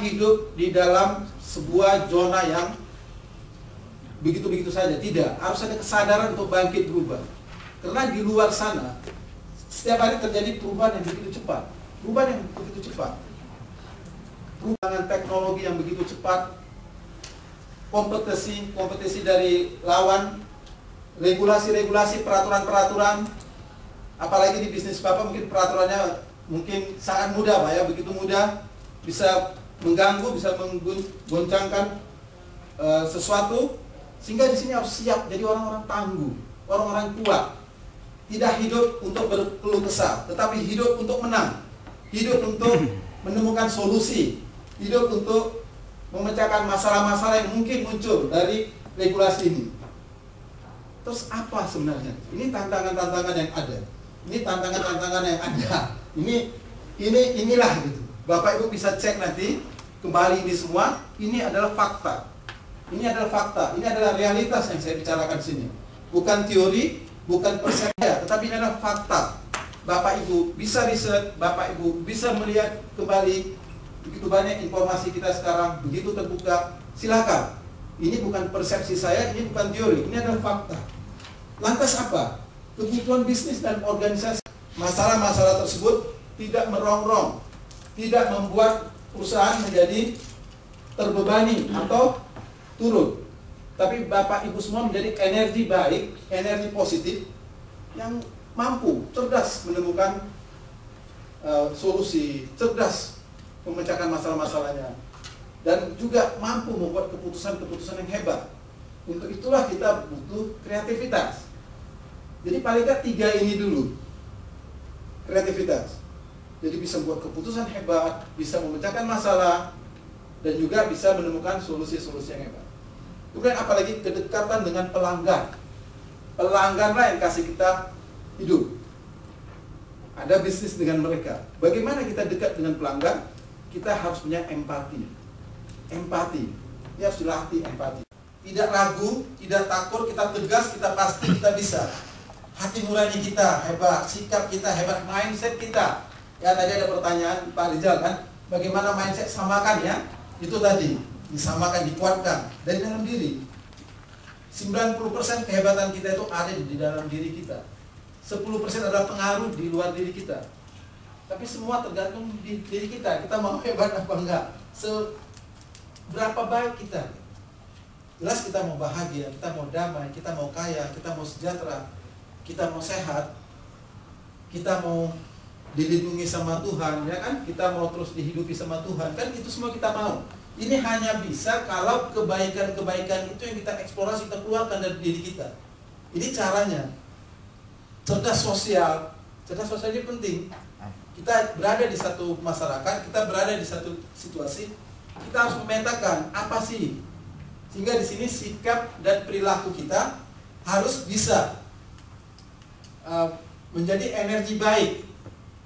hidup di dalam sebuah zona yang begitu-begitu saja. Tidak, harus ada kesadaran untuk bangkit berubah. Karena di luar sana setiap hari terjadi perubahan yang begitu cepat. Perubahan yang begitu cepat. Perubahan teknologi yang begitu cepat. Kompetisi dari lawan, regulasi-regulasi, peraturan-peraturan. Apalagi di bisnis Bapak mungkin peraturannya mungkin sangat mudah Pak ya, begitu mudah, bisa mengganggu, bisa menggoncangkan sesuatu, sehingga di sini harus siap jadi orang-orang tangguh, orang-orang kuat. Tidak hidup untuk berkeluh kesah, tetapi hidup untuk menang, hidup untuk menemukan solusi, hidup untuk memecahkan masalah-masalah yang mungkin muncul dari regulasi ini. Terus apa sebenarnya? Ini tantangan-tantangan yang ada. Ini tantangan-tantangan yang ada. Inilah gitu. Bapak Ibu bisa cek nanti kembali ini semua. Ini adalah fakta. Ini adalah fakta. Ini adalah realitas yang saya bicarakan di sini. Bukan teori, bukan persepsi, tetapi ini adalah fakta. Bapak Ibu bisa riset, Bapak Ibu bisa melihat kembali. Begitu banyak informasi kita sekarang, begitu terbuka. Silakan. Ini bukan persepsi saya, ini bukan teori, ini adalah fakta. Lantas apa? Kebutuhan bisnis dan organisasi. Masalah-masalah tersebut tidak merongrong, tidak membuat perusahaan menjadi terbebani atau turun. Tapi Bapak Ibu semua menjadi energi baik, energi positif yang mampu, cerdas menemukan solusi, cerdas memecahkan masalah-masalahnya, dan juga mampu membuat keputusan-keputusan yang hebat. Untuk itulah kita butuh kreativitas. Jadi paling tidak 3 ini dulu. Kreativitas. Jadi bisa membuat keputusan hebat, bisa memecahkan masalah, dan juga bisa menemukan solusi-solusi yang hebat. Kemudian apalagi kedekatan dengan pelanggan. Pelangganlah yang kasih kita hidup. Ada bisnis dengan mereka. Bagaimana kita dekat dengan pelanggan? Kita harus punya empati. Empati. Dia harus dilatih empati. Tidak ragu, tidak takut, kita tegas, kita pasti, kita bisa. Hati nurani kita hebat, sikap kita hebat, mindset kita. Ya tadi ada pertanyaan Pak Rizal kan, bagaimana mindset samakan ya? Itu tadi, disamakan, dikuatkan dari dalam diri. 90% kehebatan kita itu ada di dalam diri kita. 10% adalah pengaruh di luar diri kita. Tapi semua tergantung di diri kita. Kita mau hebat apa enggak? Seberapa baik kita? Jelas kita mau bahagia, kita mau damai, kita mau kaya, kita mau sejahtera, kita mau sehat, kita mau dilindungi sama Tuhan, ya kan? Kita mau terus dihidupi sama Tuhan, kan itu semua kita mau. Ini hanya bisa kalau kebaikan-kebaikan itu yang kita eksplorasi, kita keluarkan dari diri kita. Ini caranya. Cerdas sosial ini penting. Kita berada di satu masyarakat, kita berada di satu situasi, kita harus memetakan apa sih, sehingga di sini sikap dan perilaku kita harus bisa menjadi energi baik,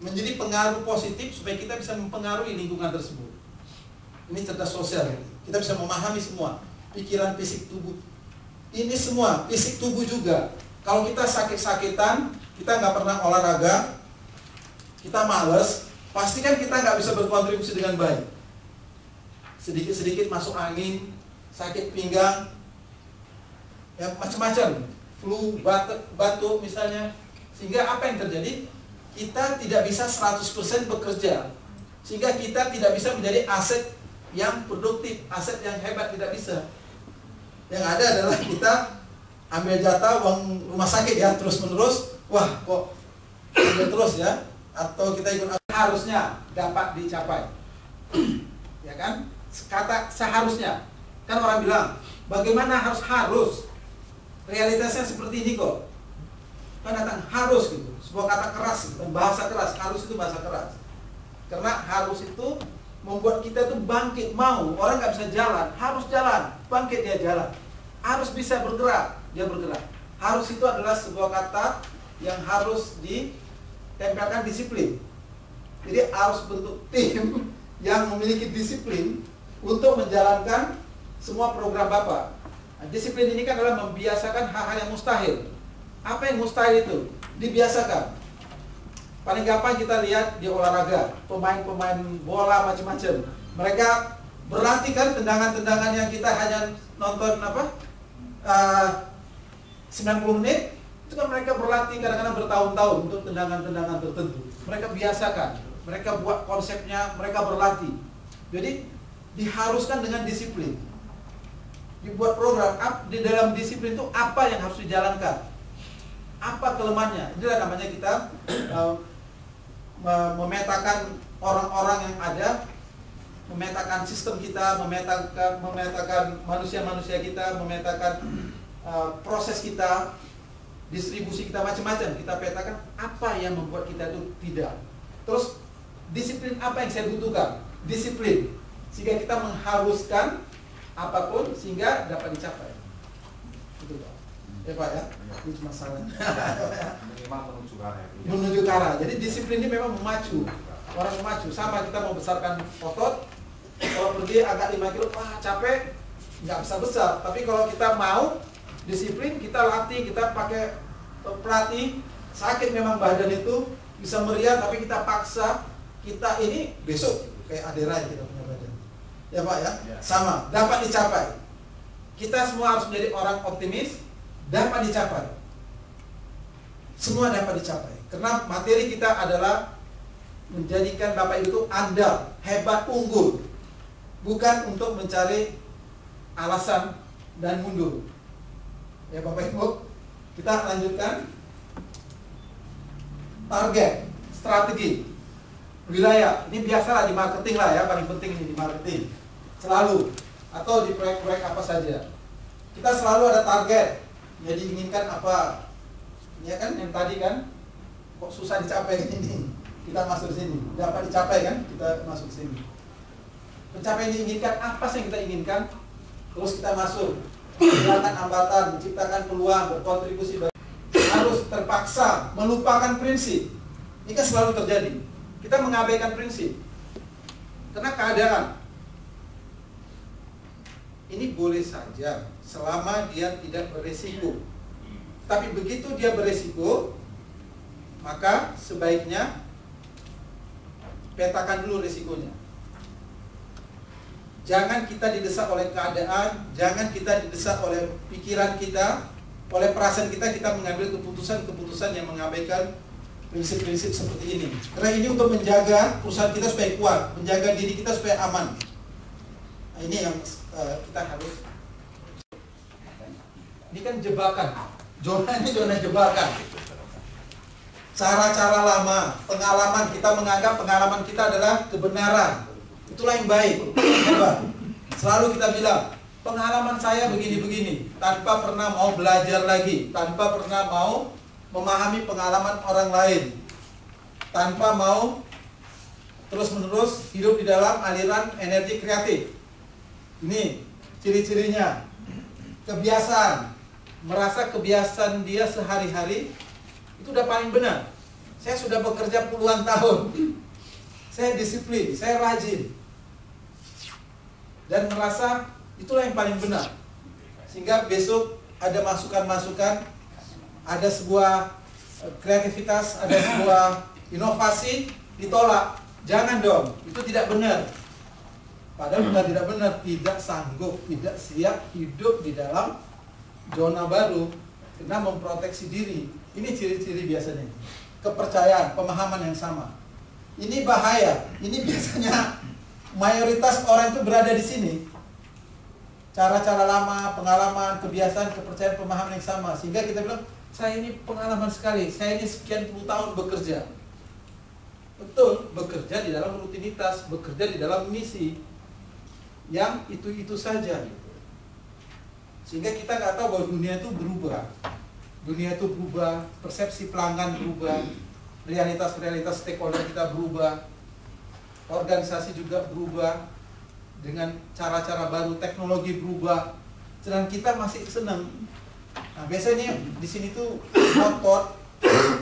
menjadi pengaruh positif supaya kita bisa mempengaruhi lingkungan tersebut. Ini cerdas sosial. Kita bisa memahami semua pikiran, fisik, tubuh. Ini semua fisik tubuh juga. Kalau kita sakit-sakitan, kita nggak pernah olahraga, kita males, pasti kan kita nggak bisa berkontribusi dengan baik. Sedikit-sedikit masuk angin, sakit pinggang, ya macam-macam, flu, batuk misalnya. Sehingga apa yang terjadi? Kita tidak bisa 100% bekerja. Sehingga kita tidak bisa menjadi aset yang produktif, aset yang hebat, tidak bisa. Yang ada adalah kita ambil jatah uang rumah sakit ya, terus-menerus, wah kok ambil terus ya, atau kita ikut harusnya dapat dicapai. Ya kan? Kata seharusnya. Kan orang bilang, bagaimana harus? Realitasnya seperti ini kok. Kan datang harus gitu. Sebuah kata keras, bahasa keras. Harus itu bahasa keras. Karena harus itu membuat kita tuh bangkit, mau. Orang nggak bisa jalan, harus jalan. Bangkit dia jalan. Harus bisa bergerak, dia bergerak. Harus itu adalah sebuah kata yang harus ditempelkan disiplin. Jadi harus bentuk tim yang memiliki disiplin untuk menjalankan semua program Bapak. Nah, disiplin ini kan adalah membiasakan hal-hal yang mustahil. Apa yang mustahil itu? Dibiasakan. Paling gampang kita lihat di olahraga, pemain-pemain bola macam-macam. Mereka Berlatih kan tendangan-tendangan yang kita hanya nonton 90 menit, itu kan mereka berlatih kadang-kadang bertahun-tahun untuk tendangan-tendangan tertentu. Mereka biasakan, mereka buat konsepnya, mereka berlatih. Jadi diharuskan dengan disiplin. Dibuat program, di dalam disiplin itu apa yang harus dijalankan, apa kelemahannya. Inilah namanya kita memetakan orang-orang yang ada, memetakan sistem kita, memetakan manusia-manusia kita, memetakan proses kita, distribusi kita, macam-macam. Kita petakan apa yang membuat kita itu tidak. Terus disiplin apa yang saya butuhkan? Disiplin sehingga kita mengharuskan apapun sehingga dapat dicapai. Itu Pak. Ya Pak ya. Itu cuma salah. Minimal menuju ke arah. Menuju ke arah. Jadi disiplin ini memang memacu. Orang memacu. Sama kita mau besarkan otot, kalau pergi agak 5 kilo, wah capek, nggak besar-besar. Tapi kalau kita mau disiplin, kita latih, kita pakai pelatih, sakit memang badan itu, bisa meriah, tapi kita paksa, kita ini besok kayak Adera kita punya badan. Ya Pak ya? Sama, dapat dicapai. Kita semua harus menjadi orang optimis, dapat dicapai. Semua dapat dicapai. Karena materi kita adalah menjadikan Bapak Ibu itu andal, hebat, unggul. Bukan untuk mencari alasan dan mundur. Ya Bapak Ibu, kita lanjutkan. Target, strategi, wilayah. Ini biasalah di marketing lah ya, paling penting ini di marketing. Selalu, atau di proyek-proyek apa saja. Kita selalu ada target. Ya diinginkan apa? Ya kan, yang tadi kan, kok susah dicapai ini. Kita masuk sini, dapat dicapai kan? Kita masuk sini. Pencapaian yang diinginkan, apa sih yang kita inginkan? Terus kita masuk. Menciptakan hambatan, menciptakan peluang, berkontribusi. Harus terpaksa melupakan prinsip. Ini kan selalu terjadi. Kita mengabaikan prinsip karena keadaan. Ini boleh saja selama dia tidak beresiko. Tapi begitu dia beresiko, maka sebaiknya petakan dulu resikonya. Jangan kita didesak oleh keadaan, jangan kita didesak oleh pikiran kita, oleh perasaan kita mengambil keputusan-keputusan yang mengabaikan prinsip-prinsip seperti ini. Karena ini untuk menjaga perusahaan kita supaya kuat, menjaga diri kita supaya aman. Nah, ini yang kita harus. Ini kan jebakan. Zona ini zona jebakan. Cara-cara lama, pengalaman, kita menganggap pengalaman kita adalah kebenaran. Itulah yang baik. Selalu kita bilang, pengalaman saya begini-begini, tanpa pernah mau belajar lagi, tanpa pernah mau memahami pengalaman orang lain, tanpa mau terus-menerus hidup di dalam aliran energi kreatif. Ini ciri-cirinya. Kebiasaan, merasa kebiasaan dia sehari-hari itu udah paling benar. Saya sudah bekerja puluhan tahun, saya disiplin, saya rajin, dan merasa itulah yang paling benar. Sehingga besok ada masukan-masukan, ada sebuah kreativitas, ada sebuah inovasi, ditolak. Jangan dong, itu tidak benar. Padahal bukan tidak benar, tidak sanggup, tidak siap hidup di dalam zona baru karena memproteksi diri. Ini ciri-ciri biasanya. Kepercayaan, pemahaman yang sama. Ini bahaya. Ini biasanya mayoritas orang itu berada di sini. Cara-cara lama, pengalaman, kebiasaan, kepercayaan, pemahaman yang sama. Sehingga kita bilang, saya ini pengalaman sekali, saya ini sekian puluh tahun bekerja. Betul, bekerja di dalam rutinitas, bekerja di dalam misi yang itu-itu saja. Sehingga kita nggak tahu bahwa dunia itu berubah. Dunia itu berubah, persepsi pelanggan berubah, realitas-realitas stakeholder kita berubah, organisasi juga berubah, dengan cara-cara baru, teknologi berubah. Sedangkan kita masih senang. Nah, biasanya di sini tuh otot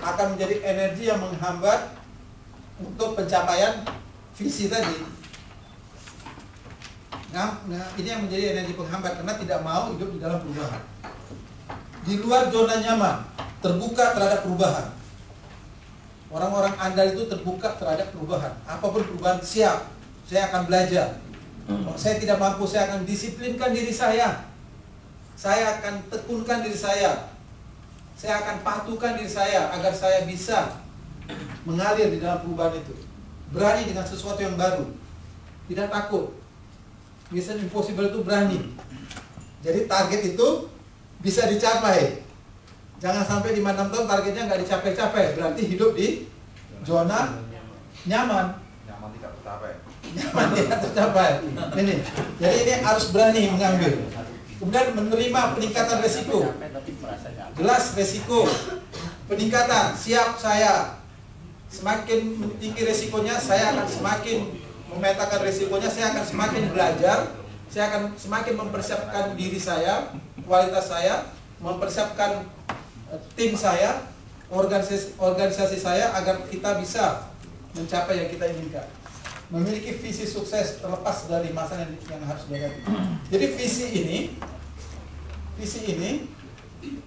akan menjadi energi yang menghambat untuk pencapaian visi tadi. Nah, ini yang menjadi energi penghambat karena tidak mau hidup di dalam perubahan. Di luar zona nyaman, terbuka terhadap perubahan. Orang-orang andal itu terbuka terhadap perubahan. Apapun perubahan, siap. Saya akan belajar. Kalau saya tidak mampu, saya akan disiplinkan diri saya. Saya akan tekunkan diri saya. Saya akan patuhkan diri saya agar saya bisa mengalir di dalam perubahan itu. Berani dengan sesuatu yang baru. Tidak takut. Mission Impossible itu berani. Jadi target itu bisa dicapai. Jangan sampai 5-6 tahun targetnya nggak dicapai-capai. Berarti hidup di zona nyaman. Nyaman tidak tercapai. Nyaman tidak tercapai. Ini. Jadi ini harus berani mengambil. Kemudian menerima peningkatan resiko. Jelas resiko. Peningkatan. Siap saya. Semakin tinggi resikonya, saya akan semakin memetakan resikonya. Saya akan semakin belajar. Saya akan semakin mempersiapkan diri saya, kualitas saya, mempersiapkan tim saya, organisasi saya agar kita bisa mencapai yang kita inginkan. Memiliki visi sukses terlepas dari masalah yang harus dihadapi. Jadi visi ini,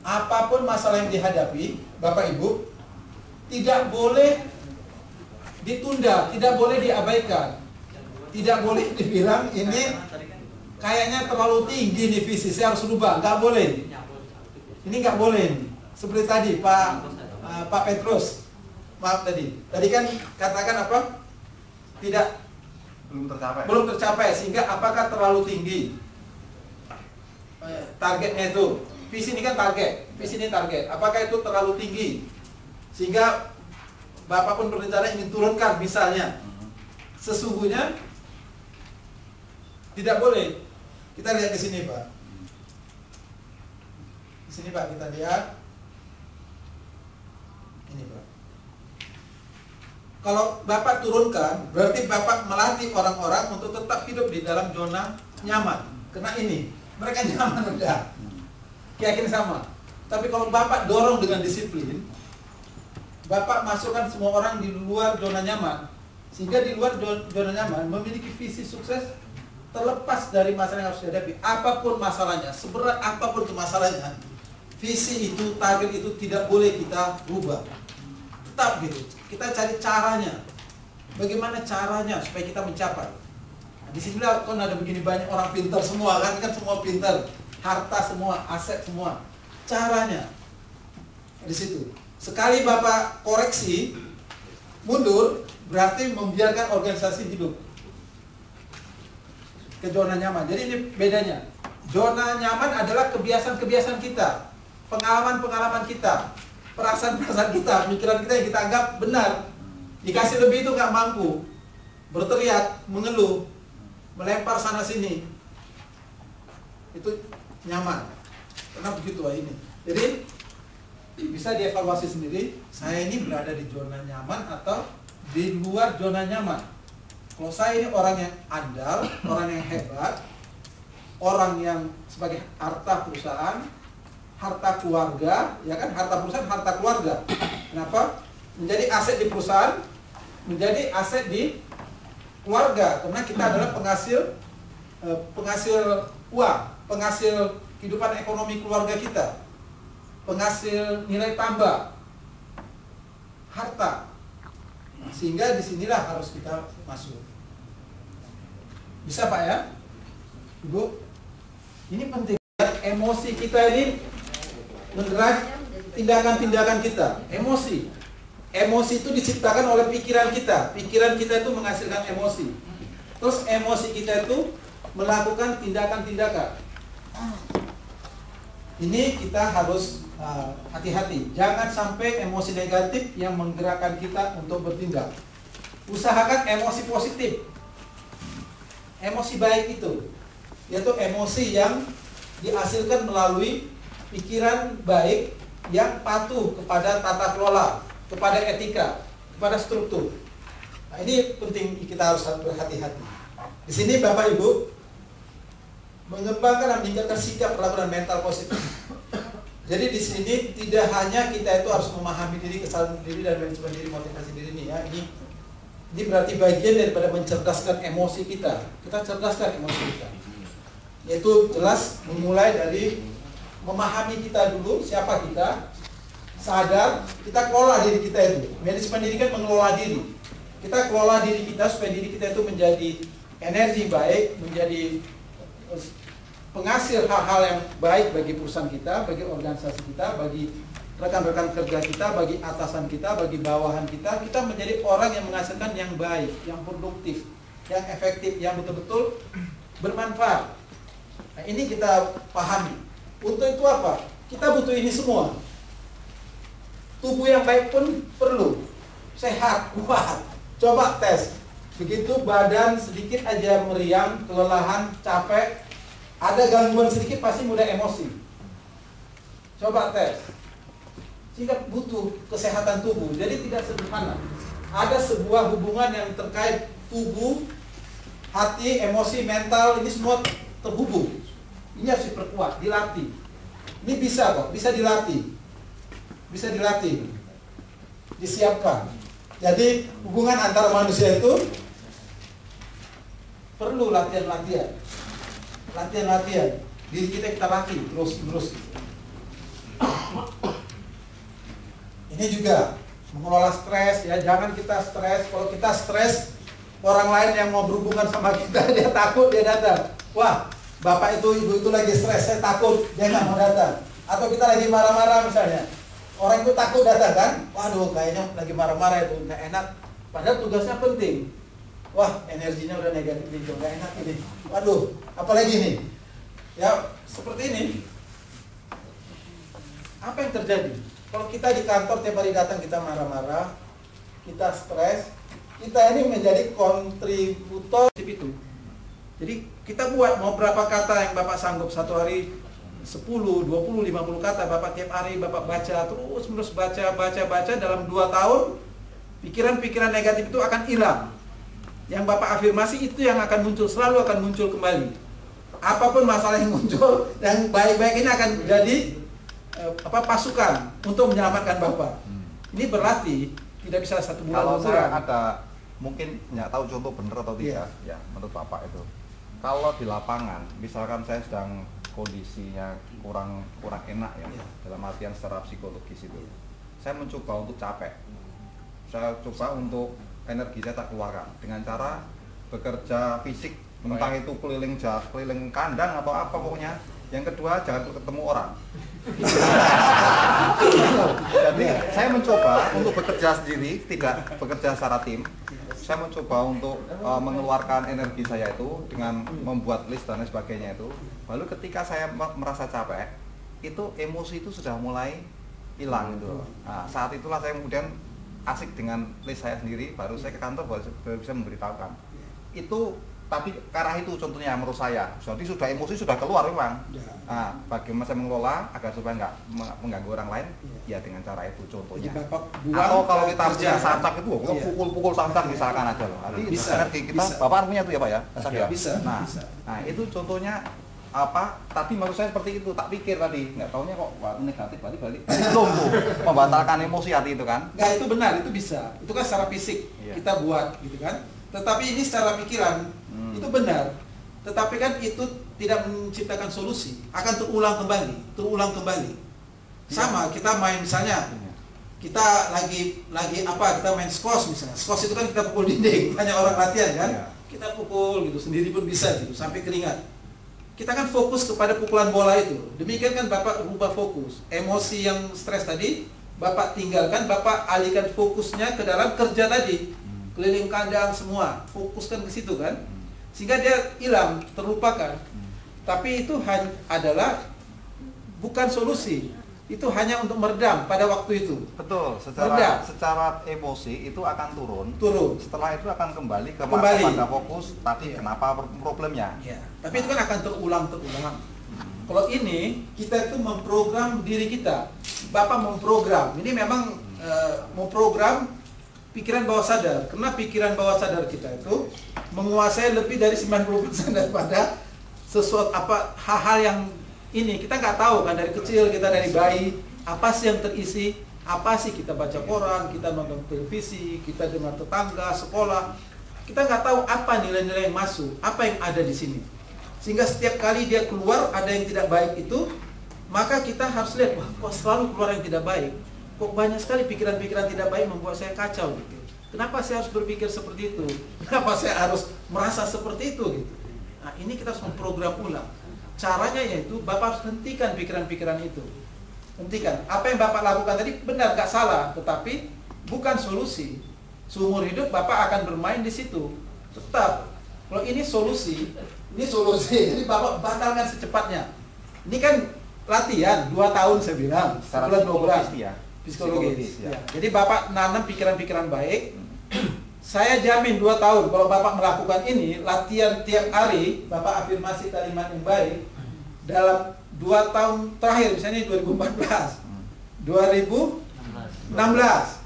apapun masalah yang dihadapi, Bapak Ibu, tidak boleh ditunda, tidak boleh diabaikan, tidak boleh dibilang ini kayaknya terlalu tinggi nih visi, saya harus rubah, nggak boleh. Ini nggak boleh. Seperti tadi Pak Petrus, maaf tadi kan katakan apa? Belum tercapai, sehingga apakah terlalu tinggi targetnya itu? Visi ini kan target, visi ini target. Apakah itu terlalu tinggi sehingga Bapak pun berencana ingin turunkan misalnya? Sesungguhnya tidak boleh. Kita lihat di sini, Pak. Di sini, Pak, kita lihat. Ini, Pak. Kalau Bapak turunkan, berarti Bapak melatih orang-orang untuk tetap hidup di dalam zona nyaman. Karena ini, mereka nyaman udah. Yakin sama. Tapi kalau Bapak dorong dengan disiplin, Bapak masukkan semua orang di luar zona nyaman. Sehingga di luar zona nyaman memiliki visi sukses terlepas dari masalah yang harus dihadapi. Apapun masalahnya, seberat apapun itu masalahnya, visi itu, target itu tidak boleh kita rubah. Tetap gitu. Kita cari caranya. Bagaimana caranya supaya kita mencapai? Nah, di sini kan ada begini banyak orang pintar semua, kan semua pintar, harta semua, aset semua. Caranya di situ. Sekali Bapak koreksi, mundur, berarti membiarkan organisasi hidup ke zona nyaman. Jadi ini bedanya. Zona nyaman adalah kebiasaan-kebiasaan kita, pengalaman-pengalaman kita, perasaan-perasaan kita, pikiran kita yang kita anggap benar. Dikasih lebih itu nggak mampu, berteriak, mengeluh, melempar sana sini. Itu nyaman. Karena begitu ini. Jadi bisa dievaluasi sendiri, saya ini berada di zona nyaman atau di luar zona nyaman. Kalau saya ini orang yang andal, orang yang hebat, orang yang sebagai harta perusahaan, harta keluarga, ya kan, harta perusahaan, harta keluarga. Kenapa? Menjadi aset di perusahaan, menjadi aset di keluarga, karena kita adalah penghasil uang, penghasil kehidupan ekonomi keluarga kita, penghasil nilai tambah, harta. Sehingga disinilah harus kita masuk. Bisa Pak ya? Ibu? Ini penting. Emosi kita ini mendrive tindakan-tindakan kita. Emosi. Emosi itu diciptakan oleh pikiran kita. Pikiran kita itu menghasilkan emosi. Terus emosi kita itu melakukan tindakan-tindakan. Ini kita harus hati-hati. Jangan sampai emosi negatif yang menggerakkan kita untuk bertindak. Usahakan emosi positif. Emosi baik itu, yaitu emosi yang dihasilkan melalui pikiran baik yang patuh kepada tata kelola, kepada etika, kepada struktur. Nah, ini penting, kita harus berhati-hati. Di sini Bapak Ibu mengembangkan dan meningkatkan sikap perlakuan mental positif. Jadi di sini tidak hanya kita itu harus memahami diri, kesalahan diri, dan manajemen diri, motivasi diri ini ya. Ini berarti bagian daripada mencerdaskan emosi kita. Kita cerdaskan emosi kita. Yaitu jelas memulai dari memahami kita dulu, siapa kita, sadar, kita kelola diri kita itu. Manajemen diri kan mengelola diri. Kita kelola diri kita supaya diri kita itu menjadi energi baik, menjadi penghasil hal-hal yang baik bagi perusahaan kita, bagi organisasi kita, bagi rekan-rekan kerja kita, bagi atasan kita, bagi bawahan kita. Kita menjadi orang yang menghasilkan yang baik, yang produktif, yang efektif, yang betul-betul bermanfaat. Nah, ini kita pahami. Untuk itu apa? Kita butuh ini semua. Tubuh yang baik pun perlu. Sehat, kuat. Coba tes. Begitu badan sedikit aja meriang, kelelahan, capek, ada gangguan sedikit pasti mudah emosi. Coba tes. Sehingga butuh kesehatan tubuh. Jadi tidak sederhana. Ada sebuah hubungan yang terkait tubuh, hati, emosi, mental, ini semua terhubung. Ini harus diperkuat, dilatih. Ini bisa kok, bisa dilatih. Bisa dilatih. Disiapkan. Jadi hubungan antara manusia itu perlu latihan-latihan. Latihan-latihan. Diri kita latih terus-terus. Ini juga mengelola stres ya, jangan kita stres. Kalau kita stres, orang lain yang mau berhubungan sama kita dia takut, dia datang. Wah, bapak itu, ibu itu lagi stres, saya takut, dia nggak mau datang. Atau kita lagi marah-marah misalnya, orang itu takut datang kan? Waduh, kayaknya lagi marah-marah itu nggak enak. Padahal tugasnya penting. Wah, energinya udah negatif nih, nggak enak ini. Waduh, apalagi nih? Ya seperti ini. Apa yang terjadi? Kalau kita di kantor tiap hari datang kita marah-marah, kita stres, kita ini menjadi kontributor itu. Jadi kita buat mau berapa kata yang Bapak sanggup satu hari 10, 20, 50 kata Bapak tiap hari Bapak baca terus baca dalam 2 tahun pikiran-pikiran negatif itu akan hilang. Yang Bapak afirmasi itu yang akan muncul, selalu akan muncul kembali. Apapun masalah yang muncul, yang baik-baik ini akan jadi pasukan untuk menyelamatkan Bapak. Ini berlatih, tidak bisa 1 bulan. Kalau saya ada mungkin nggak tahu contoh benar atau tidak, ya menurut Bapak itu. Kalau di lapangan, misalkan saya sedang kondisinya kurang enak ya, dalam artian secara psikologis itu, saya mencoba untuk capek. Saya coba untuk energi saya tak keluarkan dengan cara bekerja fisik, entah itu keliling kandang atau apa pokoknya. Yang kedua, jangan ketemu orang. Jadi saya mencoba untuk bekerja sendiri, tidak bekerja secara tim. Saya mencoba untuk mengeluarkan energi saya itu dengan membuat list dan lain sebagainya itu. Lalu ketika saya merasa capek, itu emosi itu sudah mulai hilang gitu. Nah, saat itulah saya kemudian asik dengan list saya sendiri, baru saya ke kantor baru bisa memberitahukan. Itu tapi ke arah itu contohnya menurut saya. Jadi sudah emosi sudah keluar memang. Nah, bagaimana saya mengelola agar supaya nggak mengganggu orang lain? Ya dengan cara itu contohnya. Atau kalau kita punya sancak itu, pukul sancak misalkan aja loh. Nanti energi kita, Bapak punya itu ya Pak ya? Bisa. Nah itu contohnya apa? Tadi maksud saya seperti itu, tak pikir tadi, nggak taunya kok negatif balik belum tuh membatalkan emosi hati itu kan? Nggak, itu benar, itu bisa. Itu kan secara fisik kita buat gitu kan. Tetapi ini secara pikiran itu benar. Tetapi kan itu tidak menciptakan solusi, akan terulang kembali. Sama kita main misalnya, kita lagi kita main squash misalnya. Squash itu kan kita pukul dinding, banyak orang latihan kan. Kita pukul gitu sendiri pun bisa gitu sampai keringat. Kita kan fokus kepada pukulan bola itu. Demikian kan Bapak rubah fokus. Emosi yang stres tadi Bapak tinggalkan, Bapak alihkan fokusnya ke dalam kerja tadi. Keliling kandang semua, fokuskan ke situ kan. Sehingga dia hilang, terlupakan. Tapi itu adalah bukan solusi. Itu hanya untuk meredam pada waktu itu. Betul, secara emosi itu akan turun. Setelah itu akan kembali pada fokus tadi kenapa problemnya. Ya, tapi itu kan akan terulang. Kalau ini kita itu memprogram diri kita. Bapak memprogram. Ini memang memprogram pikiran bawah sadar. Karena pikiran bawah sadar kita itu menguasai lebih dari 90% daripada sesuatu hal-hal yang ini kita nggak tahu kan dari kecil, kita dari bayi, apa sih yang terisi, apa sih kita baca koran, kita nonton televisi, kita dengar tetangga, sekolah, kita nggak tahu apa nilai-nilai yang masuk, apa yang ada di sini. Sehingga setiap kali dia keluar ada yang tidak baik itu, maka kita harus lihat, wah kok selalu keluar yang tidak baik, kok banyak sekali pikiran-pikiran tidak baik membuat saya kacau gitu. Kenapa saya harus berpikir seperti itu? Kenapa saya harus merasa seperti itu gitu? Nah, ini kita harus memprogram ulang. Caranya yaitu Bapak harus hentikan pikiran-pikiran itu. Hentikan. Apa yang Bapak lakukan tadi benar, nggak salah, tetapi bukan solusi. Seumur hidup Bapak akan bermain di situ. Tetap. Kalau ini solusi, jadi Bapak batalkan secepatnya. Ini kan latihan 2 tahun saya bilang, Secara sebulan 2 bulan. Psikologis ya. Ya. Jadi Bapak nanam pikiran-pikiran baik. Saya jamin 2 tahun kalau Bapak melakukan ini, latihan tiap hari, Bapak afirmasi kalimat yang baik, dalam 2 tahun terakhir, misalnya 2014, 2016,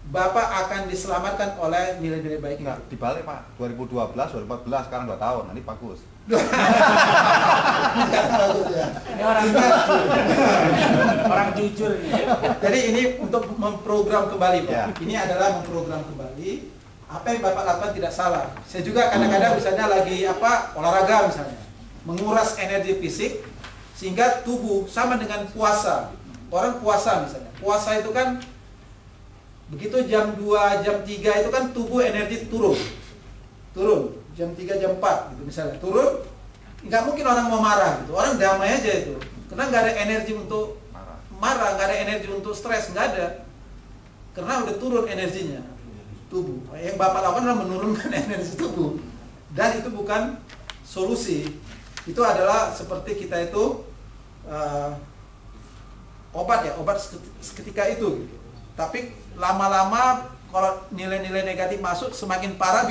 Bapak akan diselamatkan oleh nilai-nilai baik. Enggak, dibalik Pak, 2012, 2014, sekarang 2 tahun, nanti bagus. Ini orang jujur ini. Jadi ini untuk memprogram kembali Pak. Ya. Ini adalah memprogram kembali. Apa yang Bapak lakukan tidak salah. Saya juga kadang-kadang misalnya lagi olahraga misalnya, menguras energi fisik sehingga tubuh sama dengan puasa. Orang puasa misalnya. Puasa itu kan begitu jam 2, jam 3 itu kan tubuh energi turun. Jam 3, jam 4 gitu misalnya. Turun, nggak mungkin orang mau marah gitu. Orang damai aja itu. Karena nggak ada energi untuk marah, nggak ada energi untuk stres, nggak ada. Karena udah turun energinya tubuh. Yang Bapak lakukan adalah menurunkan energi tubuh. Dan itu bukan solusi. Itu adalah seperti kita itu obat seketika itu. Tapi lama-lama kalau nilai-nilai negatif masuk semakin parah.